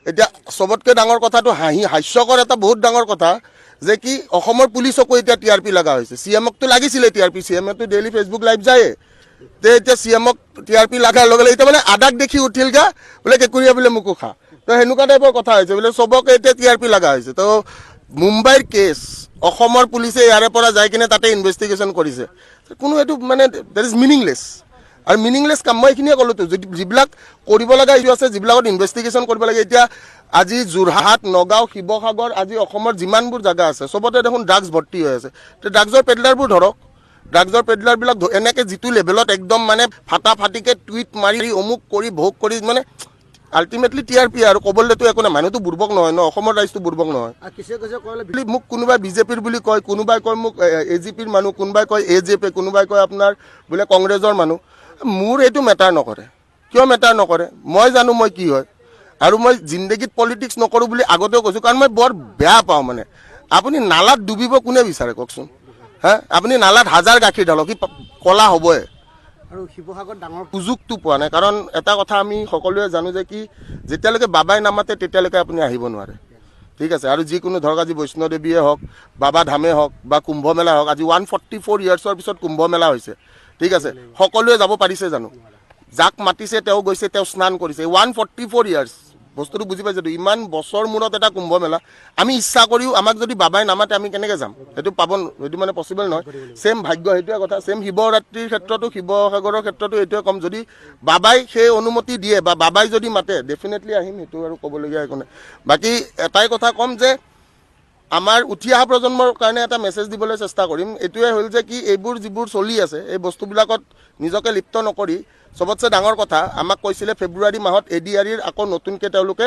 এতিয়া সবতকৈ ডাঙৰ কথাটো হাস্যকৰ এটা বহুত ডাঙৰ কথা যে কি অসমৰ পুলিচকো এতিয়া টিআৰপি লগা হৈছে। CMকতো লাগিছিলে টিআৰপি, CMটো ডেইলি ফেচবুক লাইভ যায়। তে এতিয়া CMক টিআৰপি লগাৰ লগে লগে এতিয়া মানে আদাক দেখি উঠিলগা বোলে কেকুৰিয়া বোলে মোকো খা। তো সেনেকুৱা টাইপৰ কথা হৈছে বোলে চবকে এতিয়া টিআৰপি লগা হৈছে। তো মুম্বাইৰ কেছ অসমৰ পুলিচে ইয়াৰে পৰা যাই কিনে তাতে ইনভেষ্টিগেশ্যন কৰিছে। কোনো এইটো মানে দেট ইজ মিনিংলেছ। আৰু মিনিংলেছ কাম মই এইখিনিয়ে ক'লোতো, যিবিলাক কৰিব লগা ইছ্যু আছে, যিবিলাকত ইনভেষ্টিগেশ্যন কৰিব লাগে। এতিয়া আজি যোৰহাট, নগাঁও, শিৱসাগৰ, আজি অসমৰ যিমানবোৰ জেগা আছে চবতে দেখোন ড্ৰাগছ ভৰ্তি হৈ আছে। তো ড্ৰাগছৰ পেডলাৰবোৰ ধৰক, ড্ৰাগছৰ পেডলাৰবিলাক এনেকৈ যিটো লেভেলত একদম মানে ফাটাফাটিকৈ টুইট মাৰি অমুক কৰি ভোগ কৰি মানে আল্টিমেটলি টিআৰপি আৰু ক'বলৈতো একো নাই। মানুহটো বুৰ্বক নহয় ন, অসমৰ ৰাইজটো বুৰ্বক নহয়। মোক কোনোবাই বিজেপিৰ বুলি কয়, কোনোবাই কয় মোক AGPৰ মানুহ, কোনোবাই কয় AJP, কোনোবাই কয় আপোনাৰ বোলে কংগ্ৰেছৰ মানুহ। মোৰ এইটো মেটাৰ নকৰে। কিয় মেটাৰ নকৰে? মই জানো মই কি হয়। আৰু মই জিন্দগীত পলিটিক্স নকৰোঁ বুলি আগতেও কৈছোঁ, কাৰণ মই বৰ বেয়া পাওঁ। মানে আপুনি নালাত ডুবিব কোনে বিচাৰে কওকচোন? হা, আপুনি নালাত হাজাৰ গাখীৰ ঢালক, সি ক'লা হ'বই। আৰু শিৱসাগৰত ডাঙৰ সুযোগটো পোৱা নাই। কাৰণ এটা কথা আমি সকলোৱে জানো যে কি যেতিয়ালৈকে বাবাই নামাতে তেতিয়ালৈকে আপুনি আহিব নোৱাৰে। ঠিক আছে। আৰু যিকোনো ধৰক আজি বৈষ্ণোদেৱীয়ে হওক, বাবা ধামে হওক বা কুম্ভ মেলা হওক, আজি 144 ইয়াৰ্ছৰ পিছত কুম্ভ মেলা হৈছে। ঠিক আছে। সকলোৱে যাব পাৰিছে জানো? যাক মাতিছে তেওঁ গৈছে, তেওঁ স্নান কৰিছে। 144 ইয়াৰ্ছ বস্তুটো বুজি পাইছেতো, ইমান বছৰ মূৰত এটা কুম্ভ মেলা। আমি ইচ্ছা কৰিও আমাক যদি বাবাই নামাতে আমি কেনেকৈ যাম? সেইটো সেইটো মানে পচিবল নহয়। ছেম ভাগ্য, সেইটোৱে কথা। ছেম শিৱৰাত্ৰিৰ ক্ষেত্ৰতো, শিৱসাগৰৰ ক্ষেত্ৰতো এইটোৱে ক'ম, যদি বাবাই সেই অনুমতি দিয়ে বা বাবাই যদি মাতে ডেফিনেটলি আহিম, সেইটো আৰু ক'বলগীয়া একো নাই। বাকী এটাই কথা ক'ম যে আমাৰ উঠি অহা প্ৰজন্মৰ কাৰণে এটা মেছেজ দিবলৈ চেষ্টা কৰিম। এইটোৱে হ'ল যে কি এইবোৰ যিবোৰ চলি আছে এই বস্তুবিলাকত নিজকে লিপ্ত নকৰি, চবতছে ডাঙৰ কথা আমাক কৈছিলে ফেব্ৰুৱাৰী মাহত ADREৰ আকৌ নতুনকৈ তেওঁলোকে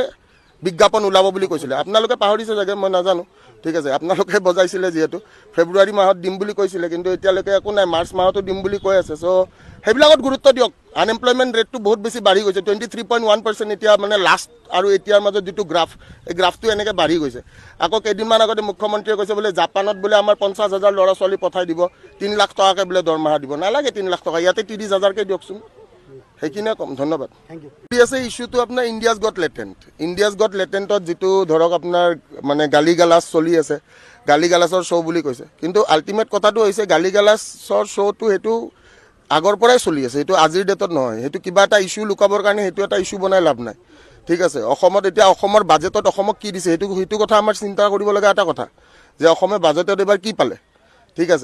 বিজ্ঞাপন ওলাব বুলি কৈছিলে। আপোনালোকে পাহৰিছে চাগে, মই নাজানো। ঠিক আছে, আপোনালোকে বজাইছিলে যিহেতু ফেব্ৰুৱাৰী মাহত দিম বুলি কৈছিলে, কিন্তু এতিয়ালৈকে একো নাই। মাৰ্চ মাহতো দিম বুলি কৈ আছে। চ' সেইবিলাকত গুৰুত্ব দিয়ক। আনএমপ্লয়মেণ্ট ৰেটটো বহুত বেছি বাঢ়ি গৈছে, 23.1% এতিয়া মানে লাষ্ট আৰু এতিয়াৰ মাজত যিটো গ্ৰাফ, এই গ্ৰাফটো এনেকৈ বাঢ়ি গৈছে। আকৌ কেইদিনমান আগতে মুখ্যমন্ত্ৰীয়ে কৈছে বোলে জাপানত বোলে আমাৰ 50,000 ল'ৰা ছোৱালী পঠাই দিব, 3 লাখ টকাকৈ বোলে দৰমহা দিব। নালাগে 3 লাখ টকা, ইয়াতে 30,000কৈ দিয়কচোন। সেইখিনিয়ে ক'ম। ধন্যবাদ। আছে ইছ্যুটো আপোনাৰ India's got talent. India's got লেটেণ্টত যিটো ধৰক আপোনাৰ মানে গালি গালাজ চলি আছে, গালি গালাজৰ শ্ব' বুলি কৈছে। কিন্তু আল্টিমেট কথাটো হৈছে গালি গালাজৰ শ্ব'টো সেইটো আগৰ পৰাই চলি আছে, সেইটো আজিৰ ডেটত নহয়। সেইটো কিবা এটা ইছ্যু লুকাবৰ কাৰণে সেইটো এটা ইছ্যু বনাই লাভ নাই। ঠিক আছে। অসমত এতিয়া অসমৰ বাজেটত অসমক কি দিছে সেইটো কথা আমাৰ চিন্তা কৰিব লগা এটা কথা, যে অসমে বাজেটত এবাৰ কি পালে। ঠিক আছে।